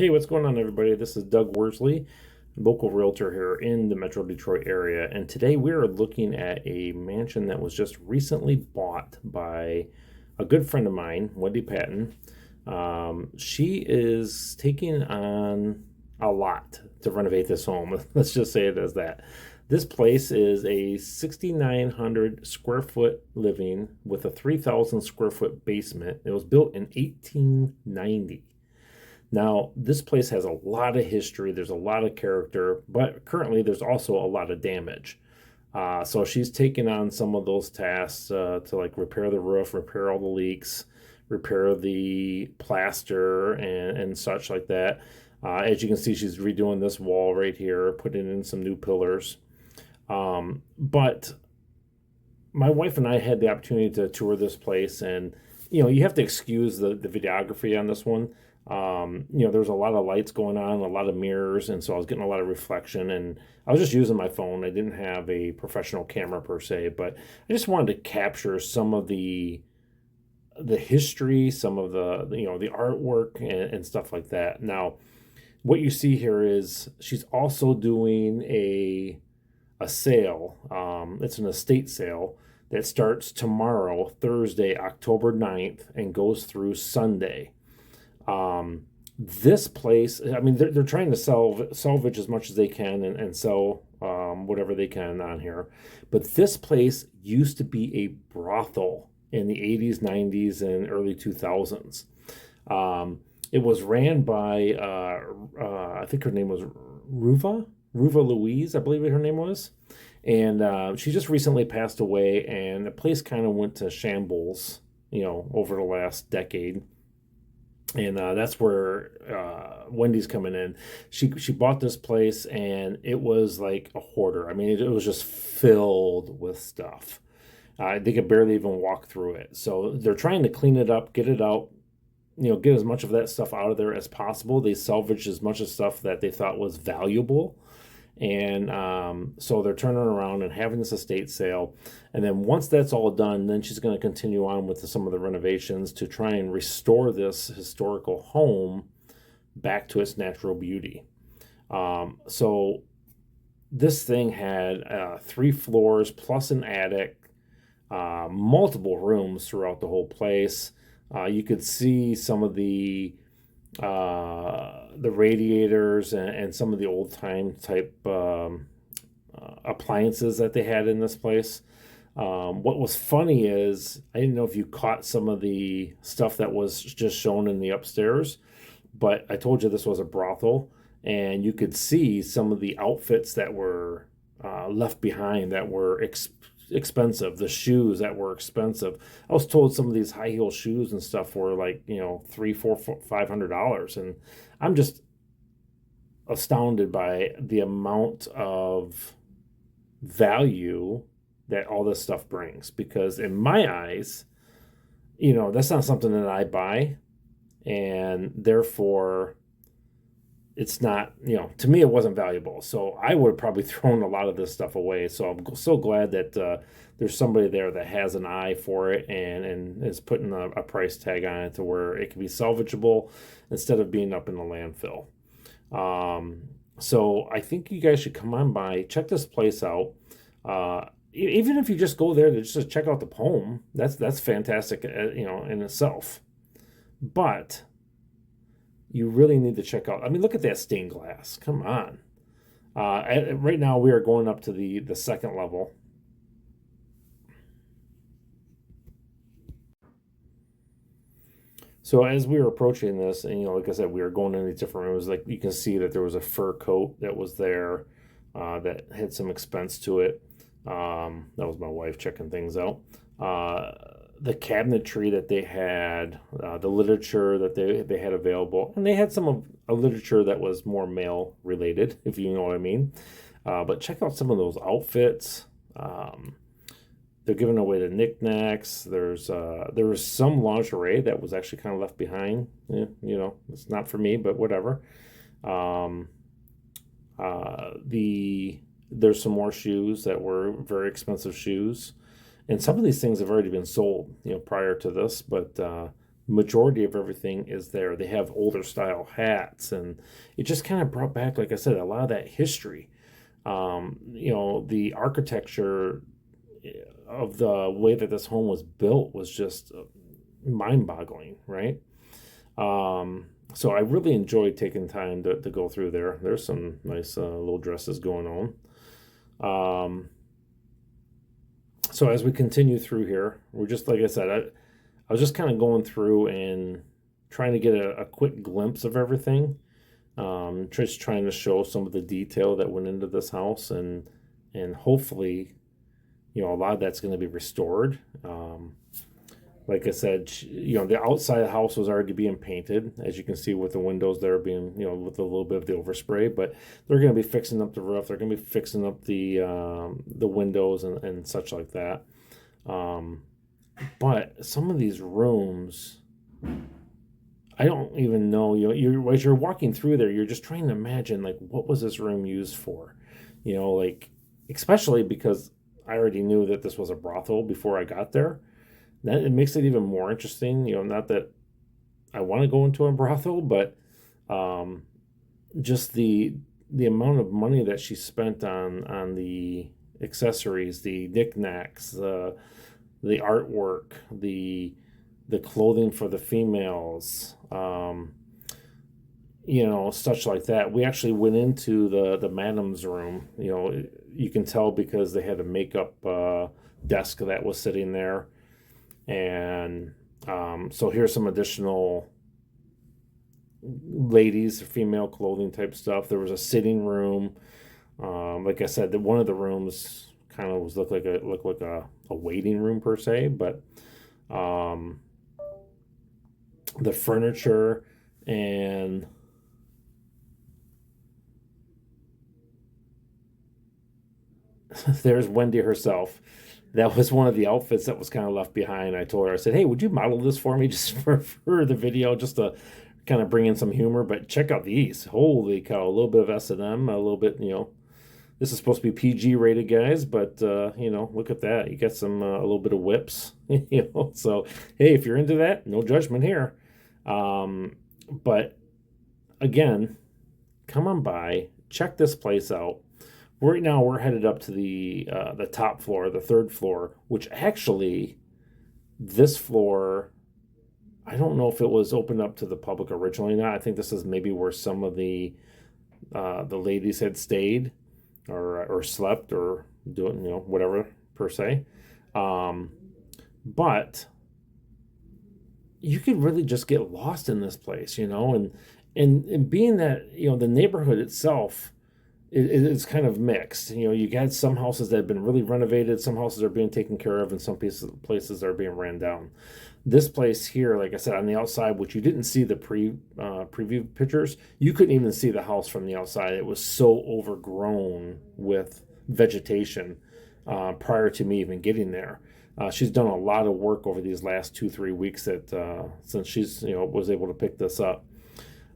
Hey, what's going on, everybody? This is Doug Worsley, local realtor here in the Metro Detroit area. And today we are looking at a mansion that was just recently bought by a good friend of mine, Wendy Patton. She is taking on a lot to renovate this home. Let's just say it as that. This place is a 6,900 square foot living with a 3,000 square foot basement. It was built in 1890. Now, this place has a lot of history, there's a lot of character, but currently there's also a lot of damage. So she's taking on some of those tasks to like repair the roof, repair all the leaks, repair the plaster and such like that. As you can see, she's redoing this wall right here, putting in some new pillars. But my wife and I had the opportunity to tour this place, and you have to excuse the videography on this one. There's a lot of lights going on, a lot of mirrors, and so I was getting a lot of reflection, and I was just using my phone. I didn't have a professional camera per se, but I just wanted to capture some of the history, some of the artwork and stuff like that. Now, what you see here is she's also doing a sale. It's an estate sale that starts tomorrow, Thursday, October 9th, and goes through Sunday. This place, I mean, they're trying to salvage as much as they can and sell whatever they can on here. But this place used to be a brothel in the 80s, 90s, and early 2000s. It was ran by, I think her name was Ruva Louise, I believe her name was. And she just recently passed away, and the place kind of went to shambles, over the last decade. And that's where Wendy's coming in. She bought this place, and it was like a hoarder. I mean, it was just filled with stuff. They could barely even walk through it. So they're trying to clean it up, get it out, get as much of that stuff out of there as possible. They salvaged as much of stuff that they thought was valuable. And so they're turning around and having this estate sale. And then once that's all done, then she's going to continue on with some of the renovations to try and restore this historical home back to its natural beauty. So this thing had 3 floors plus an attic, multiple rooms throughout the whole place. You could see some of the radiators and some of the old time type appliances that they had in this place. What was funny is I didn't know if you caught some of the stuff that was just shown in the upstairs, but I told you this was a brothel, and you could see some of the outfits that were left behind that were expensive, the shoes that were expensive. I was told some of these high heel shoes and stuff were like $300, $400, $500, and I'm just astounded by the amount of value that all this stuff brings, because in my eyes, that's not something that I buy, and therefore it's not, to me, it wasn't valuable. So I would have probably thrown a lot of this stuff away. So I'm so glad that there's somebody there that has an eye for it and is putting a price tag on it to where it can be salvageable instead of being up in the landfill. So I think you guys should come on by, check this place out. Even if you just go there to just check out the home, that's fantastic, in itself. But you really need to check out. I mean, look at that stained glass. Come on. Right now, we are going up to the second level. So as we were approaching this, and like I said, we were going in these different rooms. Like you can see that there was a fur coat that was there that had some expense to it. That was my wife checking things out. The cabinetry that they had, the literature that they had available, and they had some of a literature that was more male related, if you know what I mean. But check out some of those outfits. They're giving away the knickknacks. There was some lingerie that was actually kind of left behind. It's not for me, but whatever. There's some more shoes that were very expensive shoes. And some of these things have already been sold, prior to this, but majority of everything is there. They have older style hats, and it just kind of brought back, like I said, a lot of that history. The architecture of the way that this home was built was just mind-boggling, right? So I really enjoyed taking time to go through there. There's some nice little dresses going on. So as we continue through here, we're just, like I said, I was just kind of going through and trying to get a quick glimpse of everything. Just trying to show some of the detail that went into this house, and hopefully, a lot of that's going to be restored. Like I said, the outside of the house was already being painted, as you can see with the windows there being, with a little bit of the overspray. But they're going to be fixing up the roof. They're going to be fixing up the windows and such like that. But some of these rooms, I don't even know. As you're walking through there, you're just trying to imagine, like, what was this room used for? Like, especially because I already knew that this was a brothel before I got there. That it makes it even more interesting. Not that I want to go into a brothel, but just the amount of money that she spent on the accessories, the knickknacks, the artwork, the clothing for the females, such like that. We actually went into the madam's room. You can tell because they had a makeup desk that was sitting there. And so here's some additional ladies, female clothing type stuff. There was a sitting room. Like I said, one of the rooms kind of looked like a waiting room per se, but the furniture and there's Wendy herself. That was one of the outfits that was kind of left behind. I told her, I said, hey, would you model this for me just for the video, just to kind of bring in some humor? But check out these. Holy cow, a little bit of S&M, a little bit, this is supposed to be PG rated, guys, but, look at that. You got some, a little bit of whips, So, hey, if you're into that, no judgment here. But, again, come on by, check this place out. Right now, we're headed up to the top floor, the third floor, which actually, this floor, I don't know if it was opened up to the public originally or not. I think this is maybe where some of the ladies had stayed or slept or doing, whatever per se. But you could really just get lost in this place, and being that, the neighborhood itself it's kind of mixed. You got some houses that have been really renovated, some houses are being taken care of, and some places are being ran down. This place here, like I said, on the outside, which you didn't see the preview pictures, you couldn't even see the house from the outside. It was so overgrown with vegetation prior to me even getting there. She's done a lot of work over these last 2-3 weeks since she's was able to pick this up.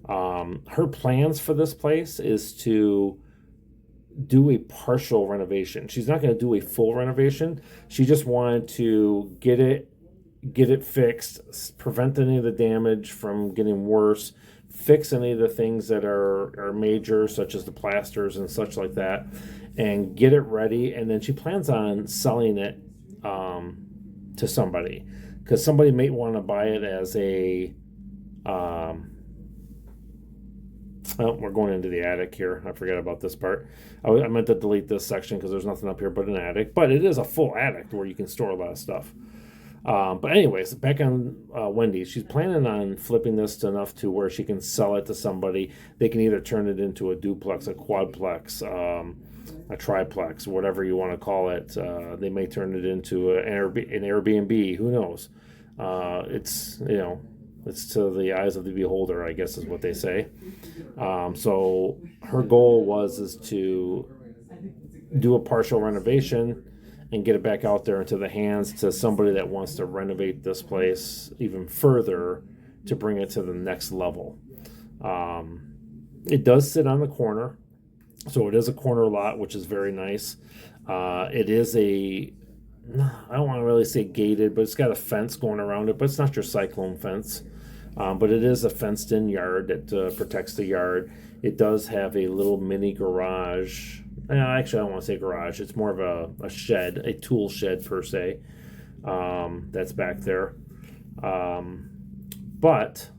Her plans for this place is to do a partial renovation. She's not going to do a full renovation. She just wanted to get it fixed, prevent any of the damage from getting worse, fix any of the things that are major, such as the plasters and such like that, and get it ready. And then she plans on selling it to somebody, because somebody may want to buy it as a well, we're going into the attic here. I forgot about this part. I meant to delete this section because there's nothing up here but an attic. But it is a full attic where you can store a lot of stuff. But anyways, back on Wendy. She's planning on flipping this to enough to where she can sell it to somebody. They can either turn it into a duplex, a quadplex, a triplex, whatever you want to call it. They may turn it into an Airbnb. Who knows? It's to the eyes of the beholder, I guess is what they say. So her goal is to do a partial renovation and get it back out there into the hands to somebody that wants to renovate this place even further to bring it to the next level. It does sit on the corner, so it is a corner lot, which is very nice. It is I don't want to really say gated, but it's got a fence going around it, but it's not your cyclone fence. But it is a fenced in yard that protects the yard. It does have a little mini garage. Actually, I don't want to say garage. It's more of a shed, a tool shed per se, that's back there. But,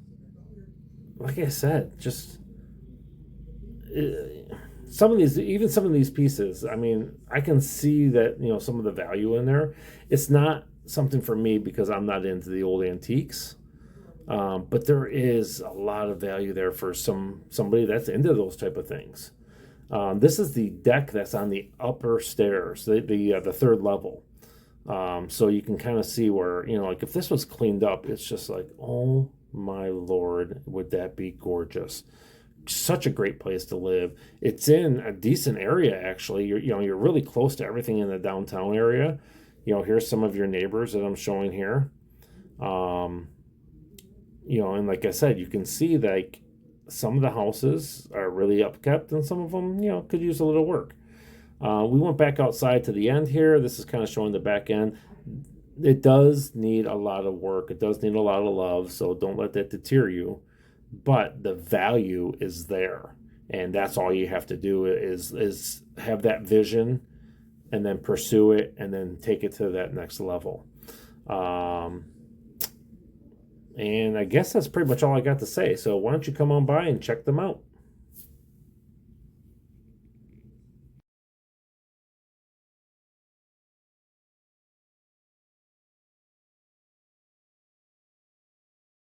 like I said, just some of these, even some of these pieces, I mean, I can see that, some of the value in there. It's not something for me because I'm not into the old antiques. But there is a lot of value there for somebody that's into those type of things. This is the deck that's on the upper stairs, the third level. So you can kind of see where, like if this was cleaned up, it's just like, oh my Lord, would that be gorgeous? Such a great place to live. It's in a decent area, actually. You're really close to everything in the downtown area. Here's some of your neighbors that I'm showing here. And like I said, you can see like some of the houses are really upkept and some of them, could use a little work. We went back outside to the end here. This is kind of showing the back end. It does need a lot of work. It does need a lot of love, so don't let that deter you. But the value is there, and that's all you have to do is have that vision, and then pursue it, and then take it to that next level. And I guess that's pretty much all I got to say. So why don't you come on by and check them out?